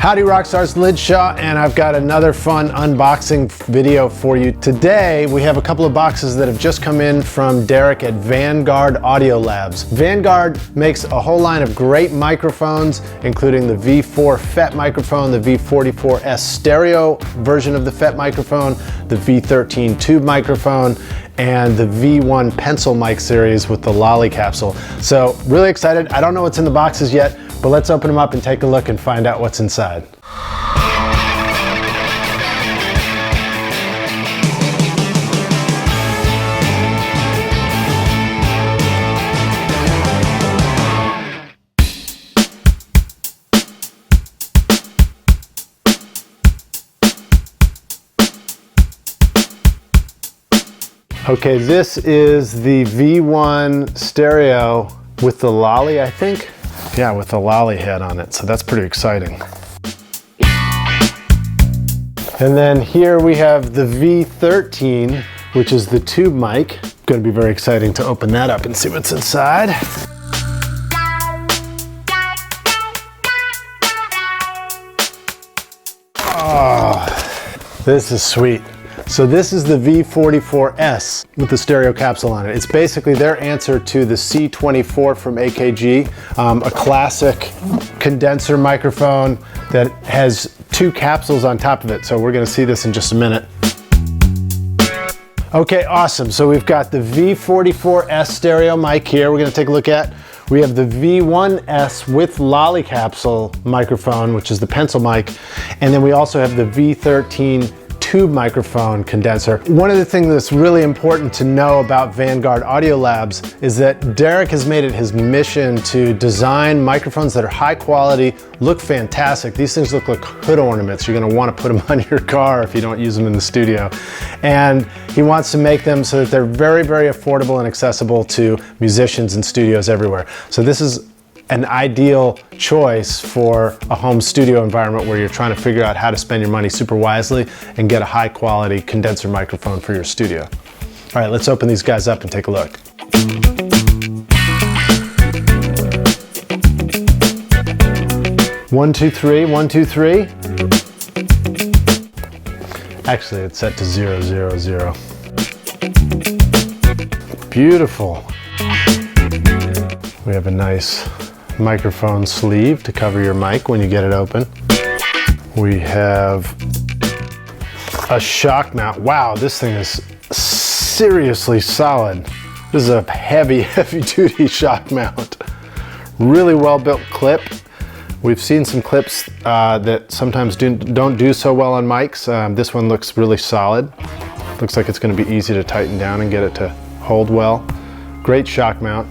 Howdy Rockstars, Lij Shaw, and I've got another fun unboxing video for you. Today we have a couple of boxes that have just come in from Derek at Vanguard Audio Labs. Vanguard makes a whole line of great microphones, including the V4 FET microphone, the V44S stereo version of the FET microphone, the V13 Tube microphone, and the V1 pencil mic series with the Lolli capsule. So really excited. I don't know what's in the boxes yet, but let's open them up and take a look and find out what's inside. Okay, this is the V1 stereo with the Lolli, I think. Yeah, with the Lolli head on it, so that's pretty exciting. And then here we have the V13, which is the tube mic. Going to be very exciting to open that up and see what's inside. Oh, this is sweet. So this is the V44S with the stereo capsule on it. It's basically their answer to the C24 from AKG, a classic condenser microphone that has two capsules on top of it. So we're gonna see this in just a minute. Okay, awesome. So we've got the V44S stereo mic here we're gonna take a look at. We have the V1S with Lolli capsule microphone, which is the pencil mic. And then we also have the V13 Tube microphone condenser. One of the things that's really important to know about Vanguard Audio Labs is that Derek has made it his mission to design microphones that are high quality, look fantastic. These things look like hood ornaments. You're gonna wanna put them on your car if you don't use them in the studio. And he wants to make them so that they're very, very affordable and accessible to musicians and studios everywhere. So this is an ideal choice for a home studio environment where you're trying to figure out how to spend your money super wisely and get a high quality condenser microphone for your studio. All right, let's open these guys up and take a look. One, two, three, 1, 2, 3. Actually, it's set to 0, 0, 0. Beautiful. We have a nice microphone sleeve to cover your mic when you get it open. We have a shock mount. Wow, this thing is seriously solid. This is a heavy, heavy duty shock mount. Really well built clip. We've seen some clips that sometimes don't do so well on mics. This one looks really solid. Looks like it's going to be easy to tighten down and get it to hold well. Great shock mount.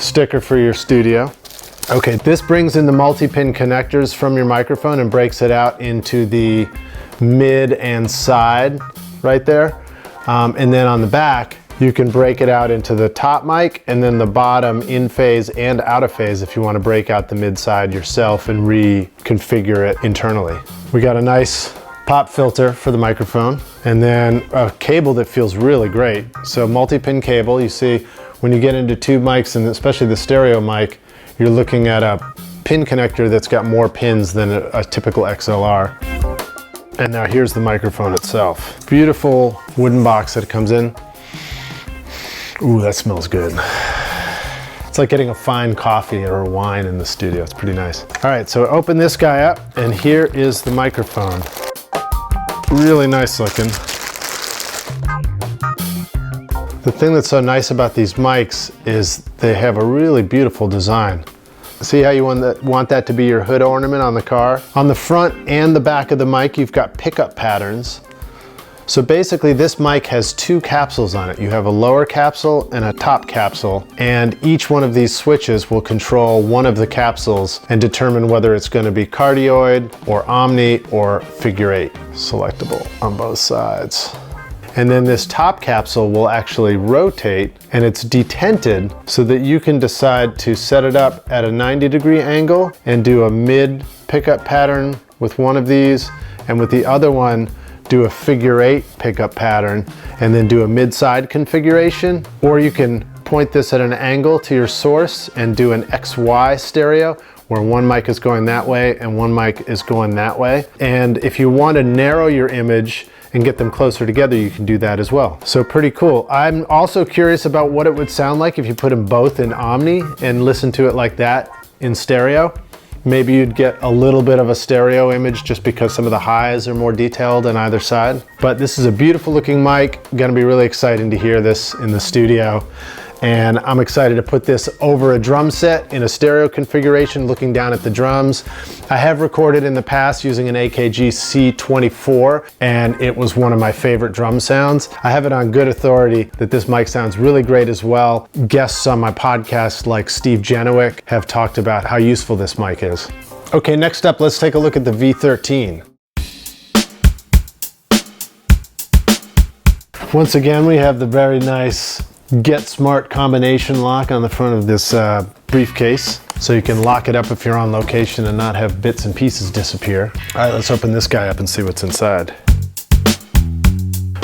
Sticker for your studio. Okay, this brings in the multi-pin connectors from your microphone and breaks it out into the mid and side right there. And then on the back, you can break it out into the top mic and then the bottom in phase and out of phase if you want to break out the mid side yourself and reconfigure it internally. We got a nice pop filter for the microphone and then a cable that feels really great. So multi-pin cable, you see when you get into tube mics and especially the stereo mic, you're looking at a pin connector that's got more pins than a typical XLR. And now here's the microphone itself. Beautiful wooden box that it comes in. Ooh, that smells good. It's like getting a fine coffee or a wine in the studio. It's pretty nice. All right, so open this guy up and here is the microphone. Really nice looking. The thing that's so nice about these mics is they have a really beautiful design. See how you want that to be your hood ornament on the car? On the front and the back of the mic, you've got pickup patterns. So basically this mic has two capsules on it. You have a lower capsule and a top capsule, and each one of these switches will control one of the capsules and determine whether it's going to be cardioid or omni or figure 8. Selectable on both sides. And then this top capsule will actually rotate and it's detented so that you can decide to set it up at a 90-degree angle and do a mid pickup pattern with one of these, and with the other one do a figure 8 pickup pattern and then do a mid-side configuration. Or you can point this at an angle to your source and do an XY stereo, where one mic is going that way and one mic is going that way. And if you want to narrow your image and get them closer together, you can do that as well. So pretty cool. I'm also curious about what it would sound like if you put them both in Omni and listen to it like that in stereo. Maybe you'd get a little bit of a stereo image just because some of the highs are more detailed on either side. But this is a beautiful looking mic. Gonna be really exciting to hear this in the studio. And I'm excited to put this over a drum set in a stereo configuration looking down at the drums. I have recorded in the past using an AKG C24 and it was one of my favorite drum sounds. I have it on good authority that this mic sounds really great as well. Guests on my podcast like Steve Genowick have talked about how useful this mic is. Okay, next up, let's take a look at the V13. Once again, we have the very nice Get Smart combination lock on the front of this briefcase, so you can lock it up if you're on location and not have bits and pieces disappear. All right, let's open this guy up and see what's inside.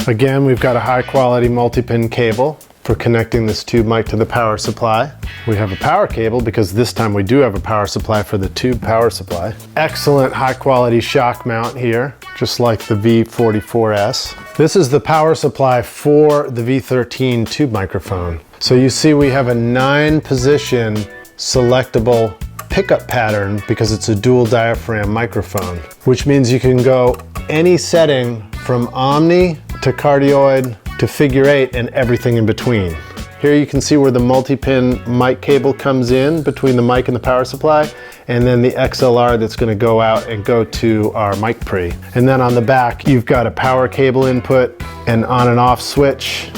Again, we've got a high quality multi-pin cable for connecting this tube mic to the power supply. We have a power cable because this time we do have a power supply for the tube power supply. Excellent high quality shock mount here, just like the V44S. This is the power supply for the V13 tube microphone. So you see we have a 9-position selectable pickup pattern because it's a dual diaphragm microphone, which means you can go any setting from Omni to cardioid to figure 8 and everything in between. Here you can see where the multi-pin mic cable comes in between the mic and the power supply, and then the XLR that's going to go out and go to our mic pre. And then on the back, you've got a power cable input, an on and off switch,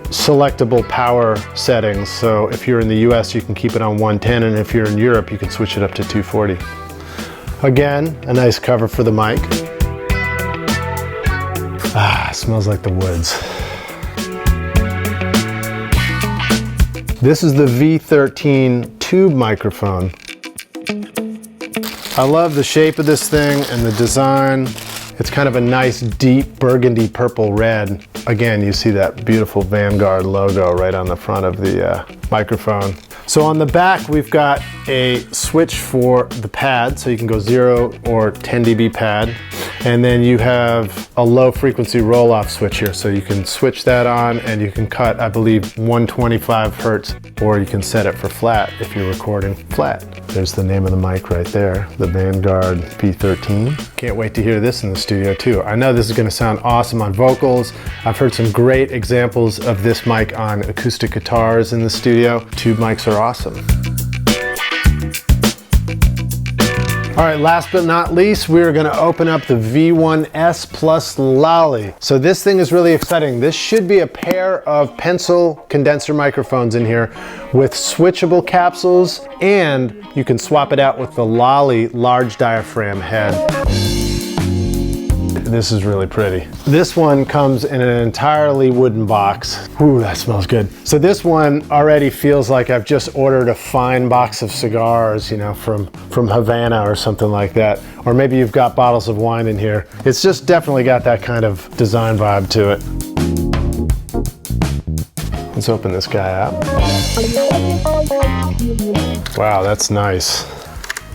selectable power settings. So if you're in the US, you can keep it on 110, and if you're in Europe, you can switch it up to 240. Again, a nice cover for the mic. Ah, smells like the woods. This is the V13 tube microphone. I love the shape of this thing and the design. It's kind of a nice deep burgundy purple red. Again, you see that beautiful Vanguard logo right on the front of the microphone. So on the back, we've got a switch for the pad, so you can go 0 or 10 dB pad. And then you have a low frequency roll off switch here. So you can switch that on and you can cut, I believe, 125 Hertz, or you can set it for flat if you're recording flat. There's the name of the mic right there, the Vanguard V13. Can't wait to hear this in the studio too. I know this is gonna sound awesome on vocals. I've heard some great examples of this mic on acoustic guitars in the studio. Tube mics are awesome. All right, last but not least, we're gonna open up the V1S Lolli. So this thing is really exciting. This should be a pair of pencil condenser microphones in here with switchable capsules, and you can swap it out with the Lolli large diaphragm head. This is really pretty. This one comes in an entirely wooden box. Ooh, that smells good. So this one already feels like I've just ordered a fine box of cigars, you know, from Havana or something like that. Or maybe you've got bottles of wine in here. It's just definitely got that kind of design vibe to it. Let's open this guy up. Wow, that's nice.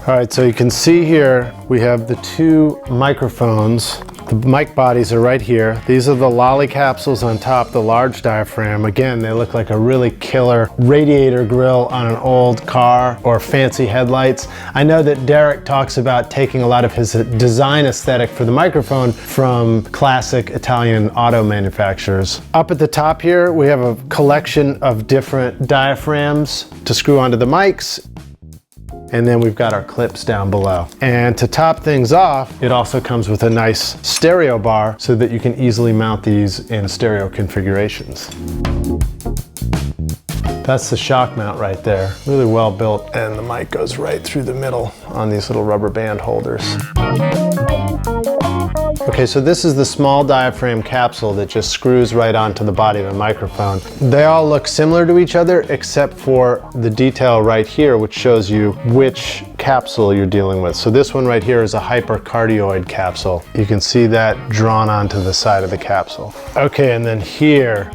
All right, so you can see here, we have the two microphones. The mic bodies are right here. These are the Lolli capsules on top, the large diaphragm. Again, they look like a really killer radiator grill on an old car or fancy headlights. I know that Derek talks about taking a lot of his design aesthetic for the microphone from classic Italian auto manufacturers. Up at the top here, we have a collection of different diaphragms to screw onto the mics. And then we've got our clips down below. And to top things off, it also comes with a nice stereo bar so that you can easily mount these in stereo configurations. That's the shock mount right there. Really well built, and the mic goes right through the middle on these little rubber band holders. Okay, so this is the small diaphragm capsule that just screws right onto the body of the microphone. They all look similar to each other except for the detail right here, which shows you which capsule you're dealing with. So this one right here is a hypercardioid capsule. You can see that drawn onto the side of the capsule. Okay, and then here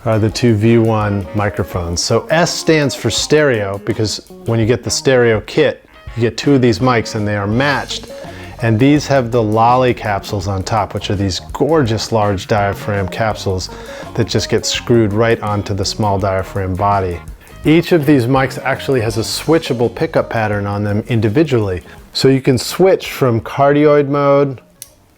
are the two V1 microphones. So S stands for stereo because when you get the stereo kit, you get two of these mics and they are matched. And these have the Lolli capsules on top, which are these gorgeous large diaphragm capsules that just get screwed right onto the small diaphragm body. Each of these mics actually has a switchable pickup pattern on them individually. So you can switch from cardioid mode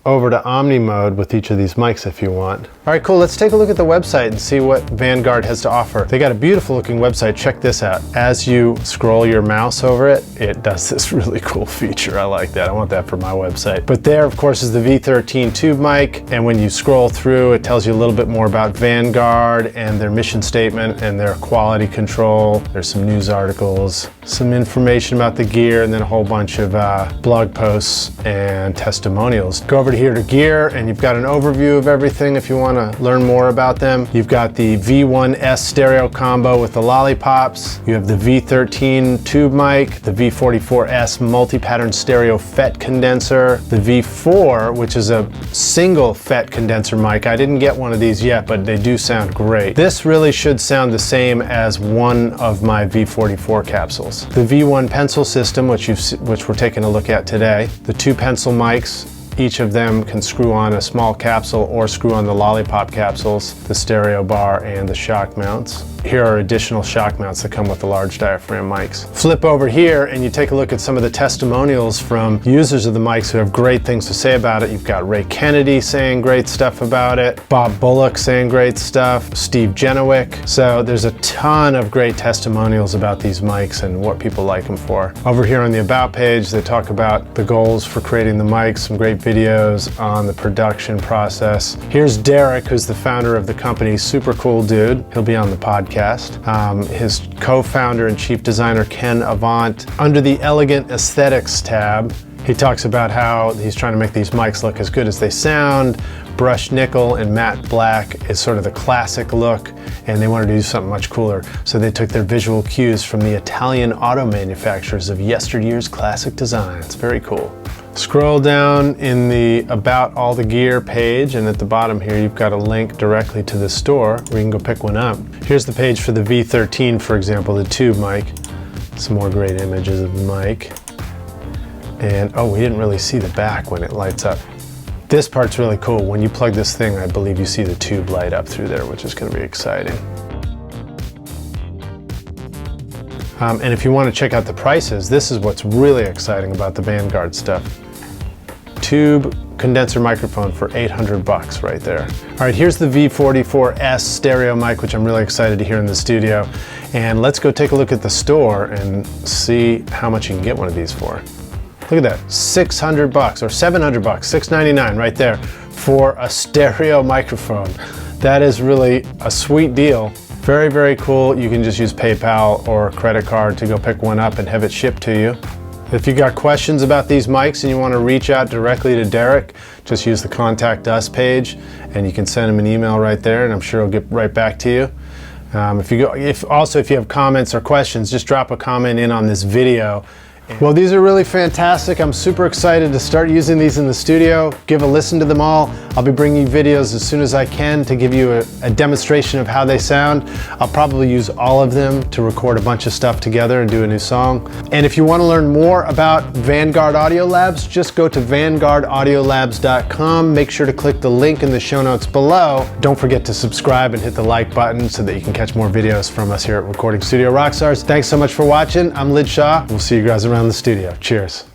over to Omni mode with each of these mics if you want. All right, cool, let's take a look at the website and see what Vanguard has to offer. They got a beautiful looking website, check this out. As you scroll your mouse over it, it does this really cool feature. I like that, I want that for my website. But there, of course, is the V13 Tube mic, and when you scroll through, it tells you a little bit more about Vanguard and their mission statement and their quality control. There's some news articles, some information about the gear, and then a whole bunch of blog posts and testimonials. Go over here to gear, and you've got an overview of everything if you want to learn more about them. You've got the V1S stereo combo with the lollipops. You have the V13 tube mic, the V44S multi-pattern stereo FET condenser, the V4, which is a single FET condenser mic. I didn't get one of these yet, but they do sound great. This really should sound the same as one of my V44 capsules. The V1 pencil system, which we're taking a look at today. The two pencil mics. Each of them can screw on a small capsule or screw on the lollipop capsules, the stereo bar, and the shock mounts. Here are additional shock mounts that come with the large diaphragm mics. Flip over here and you take a look at some of the testimonials from users of the mics who have great things to say about it. You've got Ray Kennedy saying great stuff about it, Bob Bullock saying great stuff, Steve Genowick. So there's a ton of great testimonials about these mics and what people like them for. Over here on the About page, they talk about the goals for creating the mics, some great videos on the production process. Here's Derek, who's the founder of the company, super cool dude. He'll be on the podcast. His co-founder and chief designer, Ken Avant. Under the Elegant Aesthetics tab, he talks about how he's trying to make these mics look as good as they sound. Brushed nickel and matte black is sort of the classic look, and they wanted to do something much cooler. So they took their visual cues from the Italian auto manufacturers of yesteryear's classic designs. Very cool. Scroll down in the About All the Gear page, and at the bottom here you've got a link directly to the store where you can go pick one up. Here's the page for the V13, for example, the tube mic. Some more great images of the mic. And oh, we didn't really see the back when it lights up. This part's really cool. When you plug this thing, I believe you see the tube light up through there, which is going to be exciting. And if you want to check out the prices, this is what's really exciting about the Vanguard stuff. Tube condenser microphone for $800 right there. All right, here's the V44S stereo mic, which I'm really excited to hear in the studio. And let's go take a look at the store and see how much you can get one of these for. Look at that, $600 or $700, $699 right there for a stereo microphone. That is really a sweet deal. Very, very cool. You can just use PayPal or a credit card to go pick one up and have it shipped to you. If you got questions about these mics and you want to reach out directly to Derek, just use the Contact Us page and you can send him an email right there, and I'm sure he'll get right back to you. If you have comments or questions, just drop a comment in on this video. Well, these are really fantastic. I'm super excited to start using these in the studio. Give a listen to them all. I'll be bringing you videos as soon as I can to give you a demonstration of how they sound. I'll probably use all of them to record a bunch of stuff together and do a new song. And if you want to learn more about Vanguard Audio Labs, just go to vanguardaudiolabs.com. Make sure to click the link in the show notes below. Don't forget to subscribe and hit the like button so that you can catch more videos from us here at Recording Studio Rockstars. Thanks so much for watching. I'm Lij Shaw. We'll see you guys around the studio. Cheers.